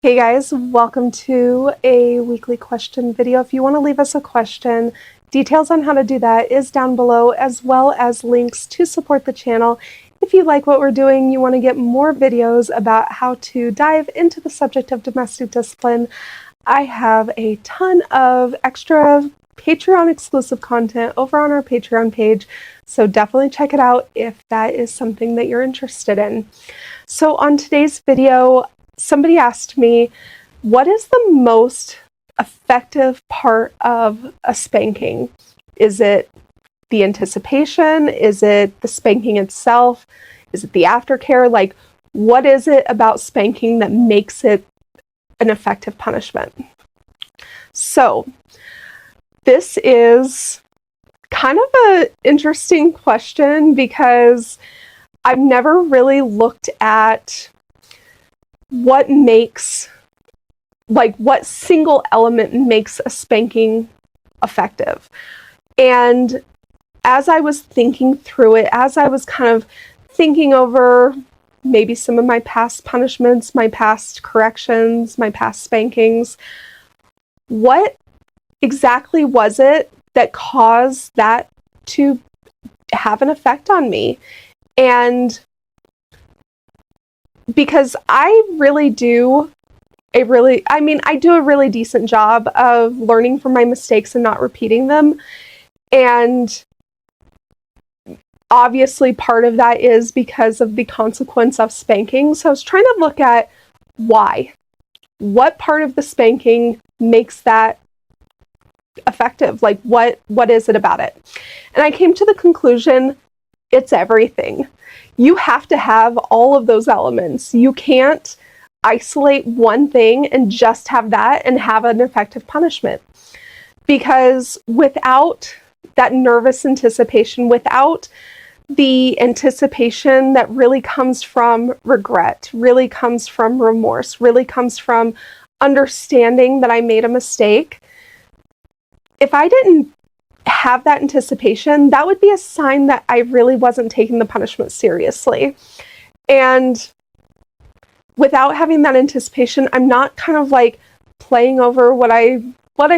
Hey guys, welcome to a weekly question video. If you want to leave us a question, details on how to do that is down below, as well as links to support the channel. If you like what we're doing, you want to get more videos about how to dive into the subject of domestic discipline, I have a ton of extra Patreon exclusive content over on our Patreon page, so definitely check it out if that is something that you're interested in. So on today's video, somebody asked me, what is the most effective part of a spanking? Is it the anticipation? Is it the spanking itself? Is it the aftercare? Like, what is it about spanking that makes it an effective punishment? So this is kind of an interesting question because I've never really looked at what makes, like, what single element makes a spanking effective. And as I was thinking through it, as I was kind of thinking over maybe some of my past punishments, my past corrections, my past spankings, what exactly was it that caused that to have an effect on me? And because I do a really decent job of learning from my mistakes and not repeating them. And obviously part of that is because of the consequence of spanking. So I was trying to look at why. What part of the spanking makes that effective? Like, what is it about it? And I came to the conclusion, it's everything. You have to have all of those elements. You can't isolate one thing and just have that and have an effective punishment. Because without that nervous anticipation, without the anticipation that really comes from regret, really comes from remorse, really comes from understanding that I made a mistake, if I didn't have that anticipation, that would be a sign that I really wasn't taking the punishment seriously. And without having that anticipation, I'm not kind of like playing over what I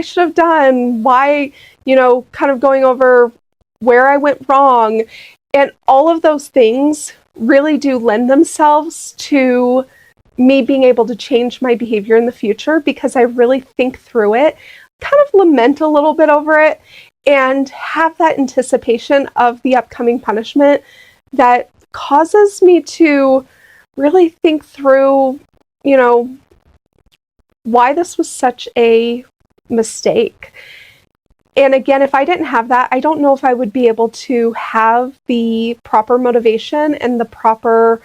should have done, why, kind of going over where I went wrong. And all of those things really do lend themselves to me being able to change my behavior in the future because I really think through it, kind of lament a little bit over it, and have that anticipation of the upcoming punishment that causes me to really think through, why this was such a mistake. And again, if I didn't have that, I don't know if I would be able to have the proper motivation and the proper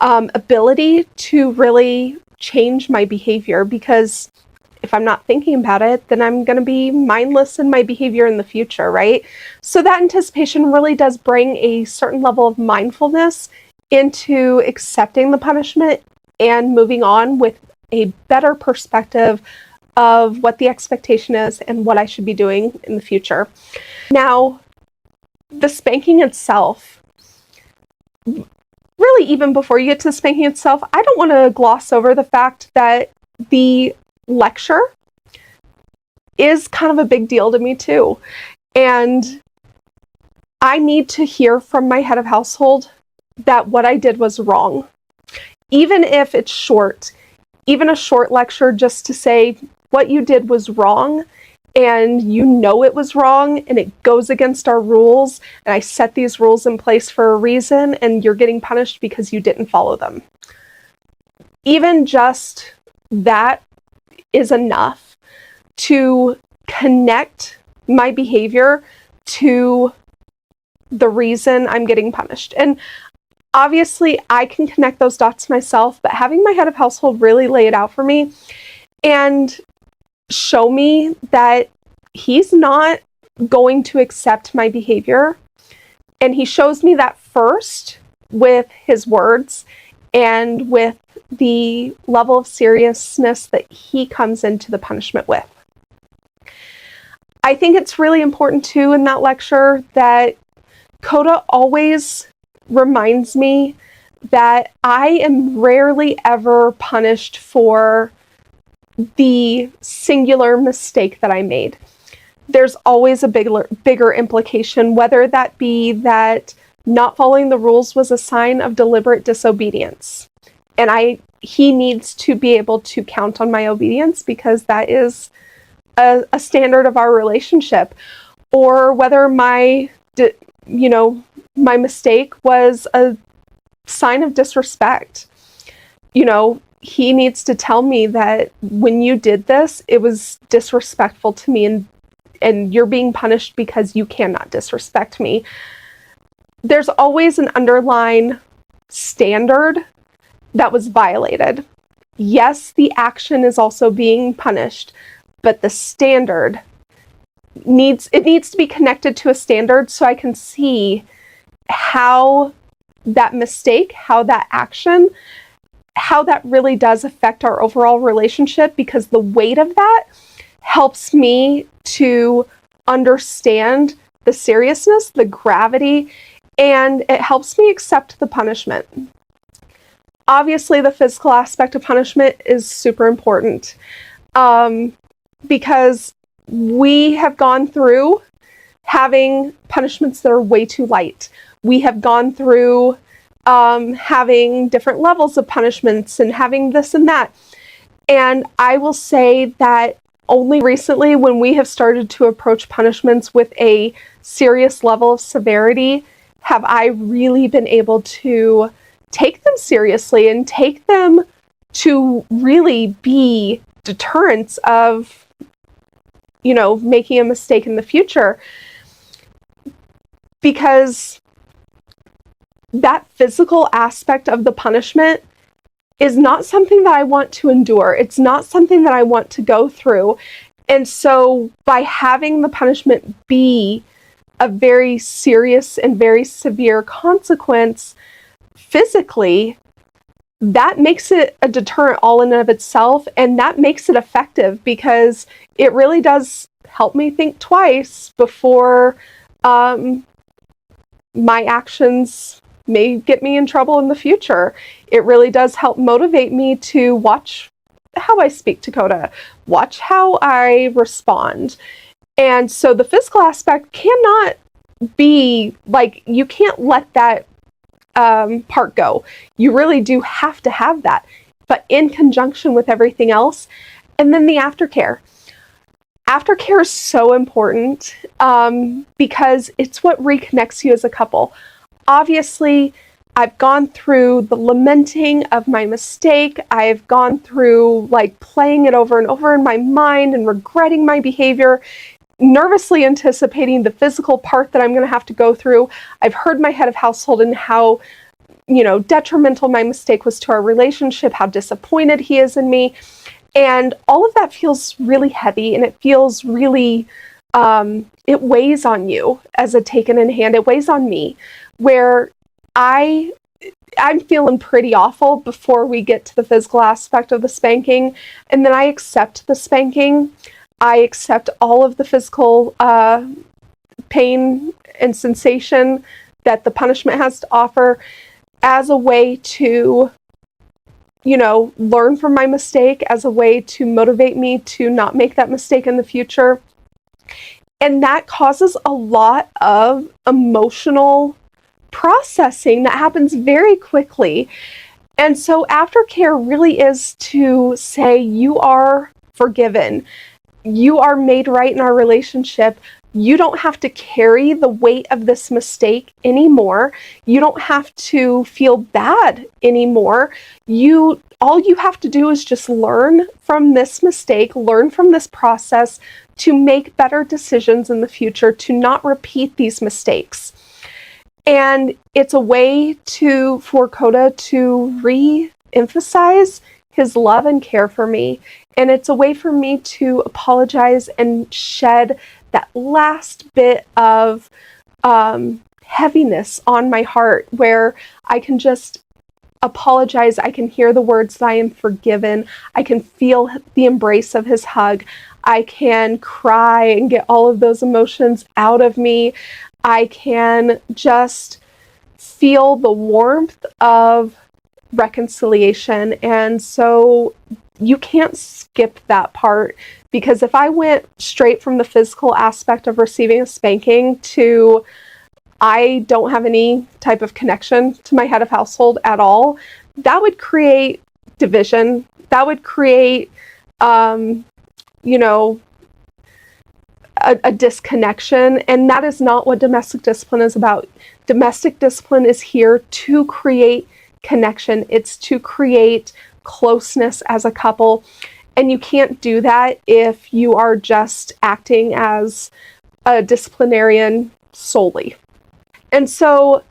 ability to really change my behavior, because if I'm not thinking about it, then I'm going to be mindless in my behavior in the future, right? So that anticipation really does bring a certain level of mindfulness into accepting the punishment and moving on with a better perspective of what the expectation is and what I should be doing in the future. Now, the spanking itself, really, even before you get to the spanking itself, I don't want to gloss over the fact that the lecture is kind of a big deal to me too. And I need to hear from my head of household that what I did was wrong. Even if it's short, even a short lecture just to say what you did was wrong, and it was wrong, and it goes against our rules, and I set these rules in place for a reason, and you're getting punished because you didn't follow them. Even just that is enough to connect my behavior to the reason I'm getting punished. And obviously I can connect those dots myself, but having my head of household really lay it out for me and show me that he's not going to accept my behavior, and he shows me that first with his words and with the level of seriousness that he comes into the punishment with. I think it's really important too in that lecture that Coda always reminds me that I am rarely ever punished for the singular mistake that I made. There's always a bigger implication, whether that be that not following the rules was a sign of deliberate disobedience. And he needs to be able to count on my obedience, because that is a standard of our relationship. Or whether my mistake was a sign of disrespect. He needs to tell me that when you did this, it was disrespectful to me, and you're being punished because you cannot disrespect me. There's always an underlying standard that was violated. Yes, the action is also being punished, but the standard needs to be connected to a standard, so I can see how that mistake, how that action, how that really does affect our overall relationship, because the weight of that helps me to understand the seriousness, the gravity, and it helps me accept the punishment. Obviously, the physical aspect of punishment is super important, because we have gone through having punishments that are way too light. We have gone through having different levels of punishments and having this and that. And I will say that only recently, when we have started to approach punishments with a serious level of severity, have I really been able to take them seriously and take them to really be deterrents of, making a mistake in the future. Because that physical aspect of the punishment is not something that I want to endure. It's not something that I want to go through. And so by having the punishment be a very serious and very severe consequence physically, that makes it a deterrent all in and of itself, and that makes it effective, because it really does help me think twice before my actions may get me in trouble in the future. It really does help motivate me to watch how I speak to Coda, watch how I respond. And so the physical aspect cannot be, you can't let that part go. You really do have to have that, but in conjunction with everything else. And then the aftercare. Aftercare is so important, because it's what reconnects you as a couple. Obviously, I've gone through the lamenting of my mistake. I've gone through playing it over and over in my mind and regretting my behavior, nervously anticipating the physical part that I'm going to have to go through. I've heard my head of household and how, detrimental my mistake was to our relationship, how disappointed he is in me. And all of that feels really heavy, and it feels really, it weighs on you as a taken in hand. It weighs on me, where I'm feeling pretty awful before we get to the physical aspect of the spanking, and then I accept the spanking. I accept all of the physical pain and sensation that the punishment has to offer as a way to, learn from my mistake, as a way to motivate me to not make that mistake in the future. And that causes a lot of emotional processing that happens very quickly. And so aftercare really is to say, you are forgiven. You are made right in our relationship. You don't have to carry the weight of this mistake anymore. You don't have to feel bad anymore. All you have to do is just learn from this mistake, learn from this process to make better decisions in the future, to not repeat these mistakes. And it's a way for Coda to re-emphasize his love and care for me. And it's a way for me to apologize and shed that last bit of heaviness on my heart, where I can just apologize. I can hear the words that I am forgiven. I can feel the embrace of his hug. I can cry and get all of those emotions out of me. I can just feel the warmth of reconciliation. And so you can't skip that part, because if I went straight from the physical aspect of receiving a spanking to I don't have any type of connection to my head of household at all, that would create division. That would create, you know, a disconnection. And that is not what domestic discipline is about. Domestic discipline is here to create connection. It's to create closeness as a couple. And you can't do that if you are just acting as a disciplinarian solely. And so,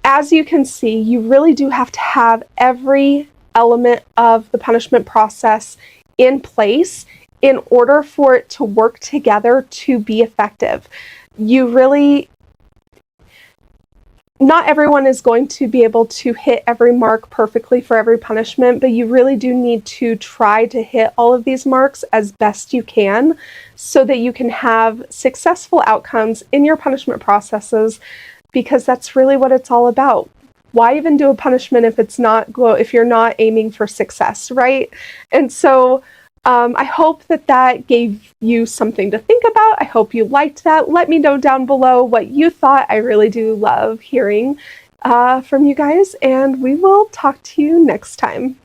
as you can see, you really do have to have every element of the punishment process in place in order for it to work together to be effective. Not everyone is going to be able to hit every mark perfectly for every punishment, but you really do need to try to hit all of these marks as best you can so that you can have successful outcomes in your punishment processes, because that's really what it's all about. Why even do a punishment if you're not aiming for success, right? And so I hope that gave you something to think about. I hope you liked that. Let me know down below what you thought. I really do love hearing from you guys, and we will talk to you next time.